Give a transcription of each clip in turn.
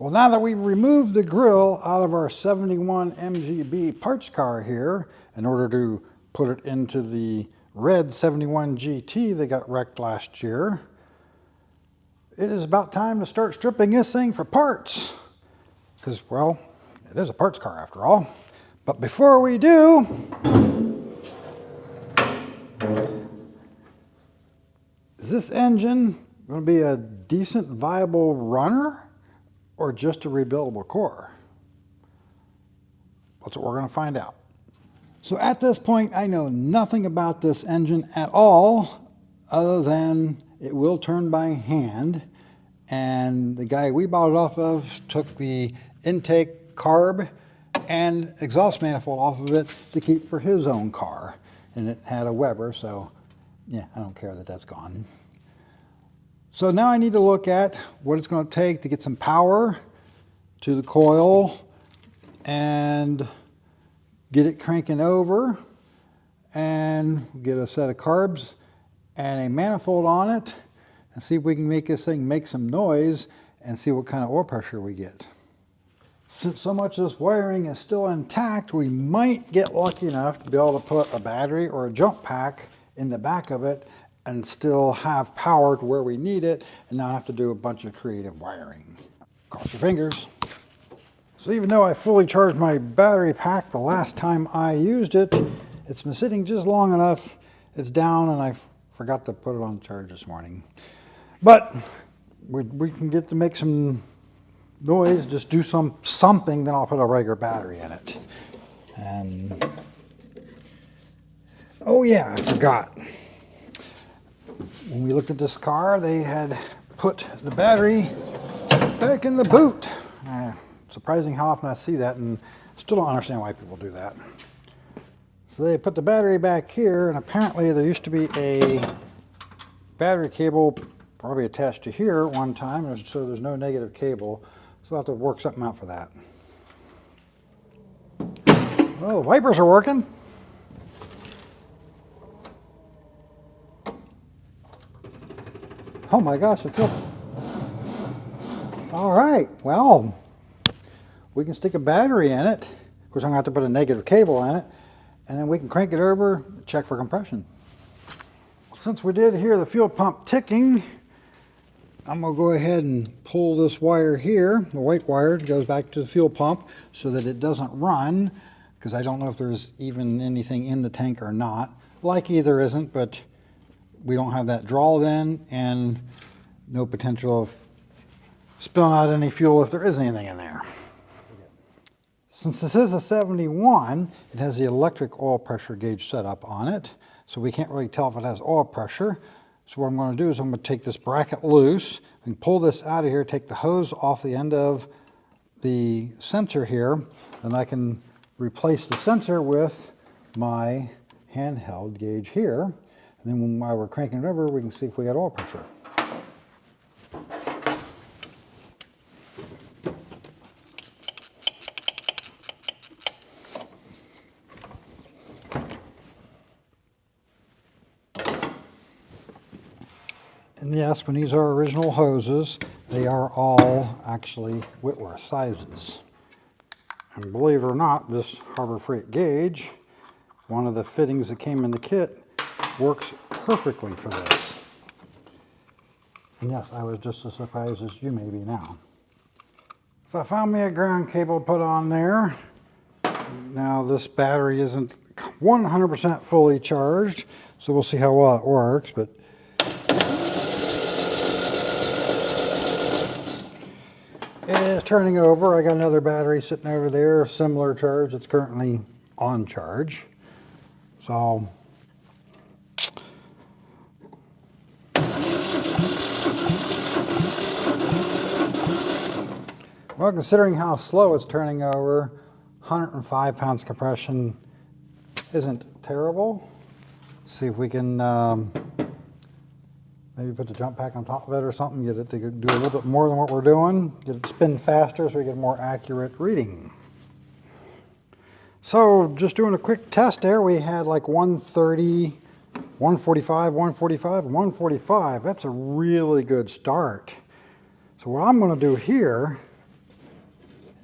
Well, now that we've removed the grill out of our 71 MGB parts car here, in order to put it into the red 71 GT that got wrecked last year, it is about time to start stripping this thing for parts. Because, well, it is a parts car after all. But before we do, is this engine going to be a decent, viable runner or just a rebuildable core? That's what we're going to find out. So at this point, I know nothing about this engine at all, other than it will turn by hand. And the guy we bought it off of took the intake carb and exhaust manifold off of it to keep for his own car. And it had a Weber, so yeah, I don't care that that's gone. So now I need to look at what it's going to take to get some power to the coil and get it cranking over, and get a set of carbs and a manifold on it, and see if we can make this thing make some noise and see what kind of oil pressure we get. Since so much of this wiring is still intact, we might get lucky enough to be able to put a battery or a jump pack in the back of it and still have power to where we need it and not have to do a bunch of creative wiring. Cross your fingers. So even though I fully charged my battery pack the last time I used it, it's been sitting just long enough. It's down, and I forgot to put it on charge this morning. But we can get to make some noise, just do something, then I'll put a regular battery in it. And oh yeah, I forgot. When we looked at this car, they had put the battery back in the boot. Surprising how often I see that, and still don't understand why people do that. So they put the battery back here, and apparently there used to be a battery cable probably attached to here at one time, so there's no negative cable. So I'll have to work something out for that. Well, the wipers are working. Oh my gosh, it feels... All right, well, we can stick a battery in it. Of course, I'm going to have to put a negative cable in it, and then we can crank it over, check for compression. Since we did hear the fuel pump ticking, I'm going to go ahead and pull this wire here. The white wire goes back to the fuel pump so that it doesn't run, because I don't know if there's even anything in the tank or not. Likely there isn't, but we don't have that draw then, and no potential of spilling out any fuel if there is anything in there. Since this is a 71, it has the electric oil pressure gauge set up on it, so we can't really tell if it has oil pressure. So what I'm going to do is I'm going to take this bracket loose and pull this out of here, take the hose off the end of the sensor here, and I can replace the sensor with my handheld gauge here. And then while we're cranking it over, we can see if we got oil pressure. And yes, when these are original hoses, they are all actually Whitworth sizes. And believe it or not, this Harbor Freight gauge, one of the fittings that came in the kit, works perfectly for this. And yes, I was just as surprised as you may be now. So I found me a ground cable to put on there. Now this battery isn't 100% fully charged, so we'll see how well it works. But it is turning over. I got another battery sitting over there, similar charge. It's currently on charge. So well, considering how slow it's turning over, 105 pounds compression isn't terrible. See if we can maybe put the jump pack on top of it or something, get it to do a little bit more than what we're doing, get it to spin faster so we get a more accurate reading. So just doing a quick test there, we had like 130, 145, 145, 145. That's a really good start. So what I'm going to do here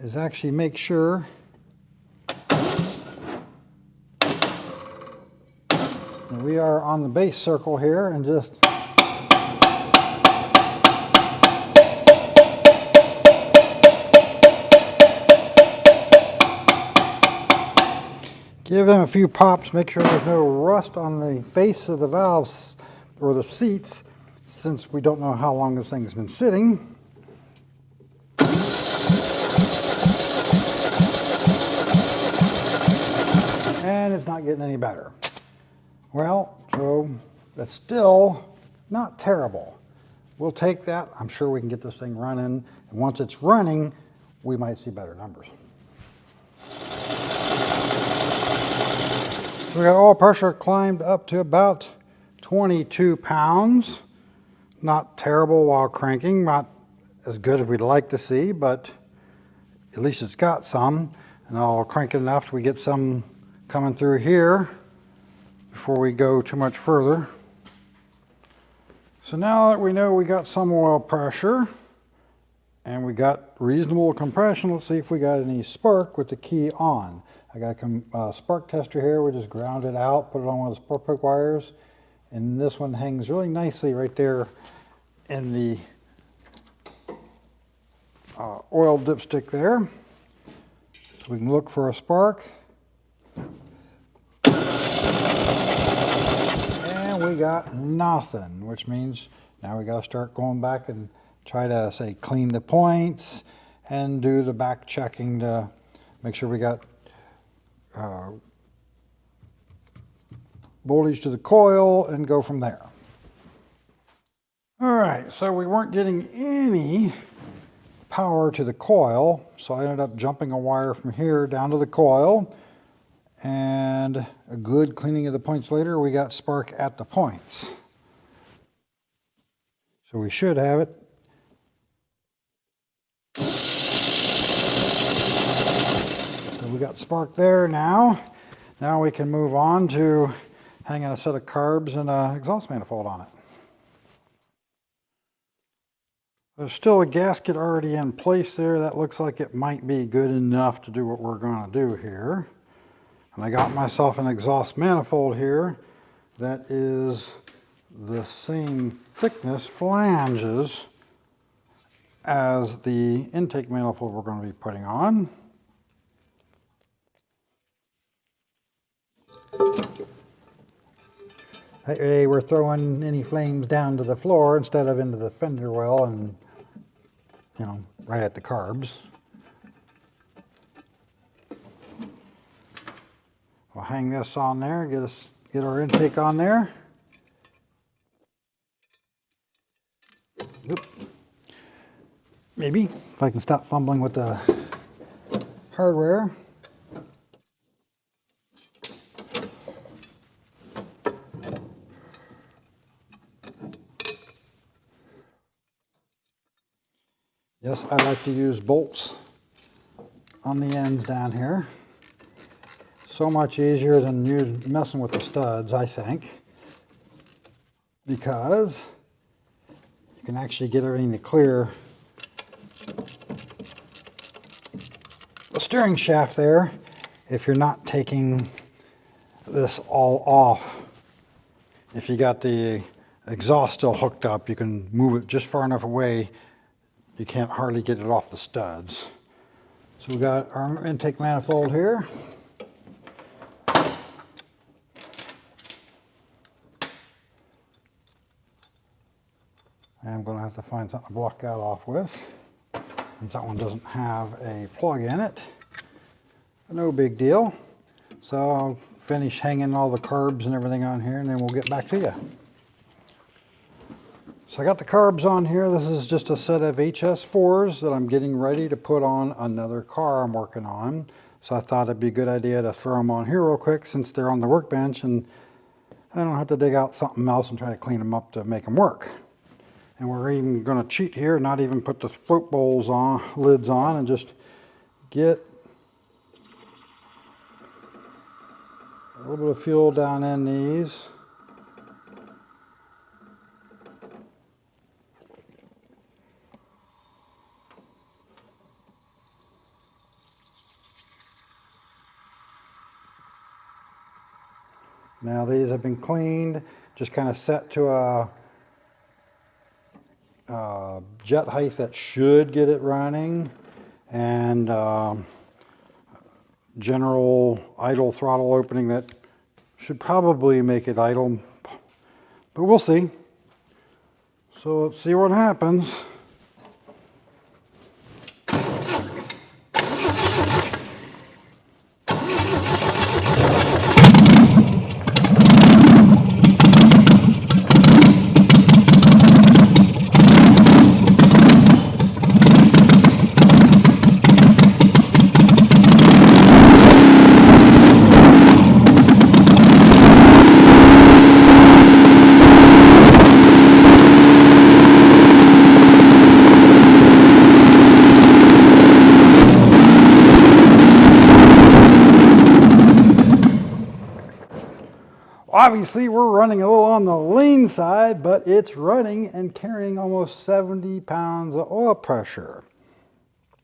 is actually make sure that we are on the base circle here and just give them a few pops, make sure there's no rust on the face of the valves or the seats, since we don't know how long this thing's been sitting. And it's not getting any better. Well, so that's still not terrible. We'll take that. I'm sure we can get this thing running. And once it's running, we might see better numbers. So we got oil pressure climbed up to about 22 pounds. Not terrible while cranking, not as good as we'd like to see, but at least it's got some. And I'll crank it enough till we get some coming through here before we go too much further. So now that we know we got some oil pressure and we got reasonable compression, let's see if we got any spark with the key on. I got a spark tester here. We just ground it out, put it on one of the spark plug wires, and this one hangs really nicely right there in the oil dipstick there. So we can look for a spark. And we got nothing, which means now we got to start going back and try to, say, clean the points and do the back checking to make sure we got voltage to the coil and go from there. All right, so we weren't getting any power to the coil, so I ended up jumping a wire from here down to the coil, and a good cleaning of the points later, we got spark at the points. So we should have it. So we got spark there now. Now we can move on to hanging a set of carbs and an exhaust manifold on it. There's still a gasket already in place there. That looks like it might be good enough to do what we're going to do here. And I got myself an exhaust manifold here that is the same thickness flanges as the intake manifold we're going to be putting on. That way we're throwing any flames down to the floor instead of into the fender well and, you know, right at the carbs. We'll hang this on there, get our intake on there. Oop. Maybe, if I can stop fumbling with the hardware. Yes, I like to use bolts on the ends down here. So much easier than messing with the studs, I think, because you can actually get everything to clear the steering shaft there if you're not taking this all off. If you got the exhaust still hooked up, you can move it just far enough away, you can't hardly get it off the studs. So we got our intake manifold here. I'm going to have to find something to block that off with, since that one doesn't have a plug in it. But no big deal. So I'll finish hanging all the carbs and everything on here, and then we'll get back to you. So I got the carbs on here. This is just a set of HS4s that I'm getting ready to put on another car I'm working on. So I thought it'd be a good idea to throw them on here real quick since they're on the workbench, and I don't have to dig out something else and try to clean them up to make them work. And we're even going to cheat here, not even put the float bowls on, lids on, and just get a little bit of fuel down in these. Now these have been cleaned, just kind of set to a jet height that should get it running, and general idle throttle opening that should probably make it idle, but we'll see. So let's see what happens. Obviously, we're running a little on the lean side, but it's running and carrying almost 70 pounds of oil pressure.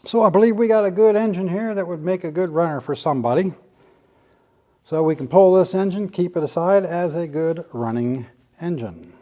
So I believe we got a good engine here that would make a good runner for somebody. So we can pull this engine, keep it aside as a good running engine.